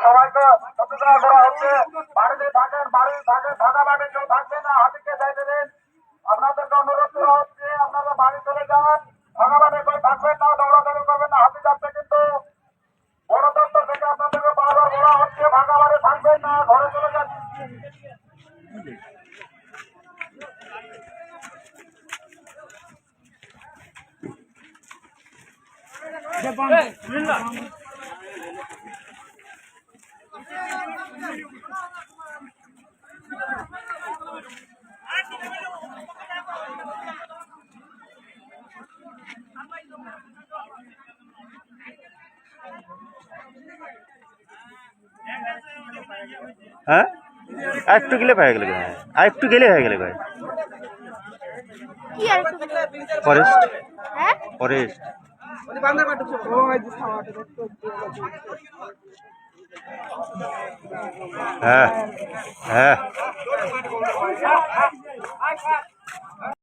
সবাইকে সচেতন করা হচ্ছে। বাড়িতে থাকেন, ফাঁকা বাড়ি কেউ থাকবে না, হাতিকে চাইতে দিন। আপনাদেরকে অনুরোধ করা হচ্ছে আপনারা বাড়ি চলে যান, ফাঁকা বাড়ি কেউ থাকবেন না, দৌড়াদৌড়ি করবেন না, হাতি যাচ্ছে কিন্তু। বড় দপ্তর থেকে আপনাদেরকে বারবার বলা হচ্ছে ফাঁকা বাড়ি থাকবেন না, ঘরে চলে যান। হ্যাঁ আরেকটু গেলে পাওয়া গেলে, আরেকটু গেলে হয়ে গেলে ভাই। Forest, forest. হ্যাঁ হ্যাঁ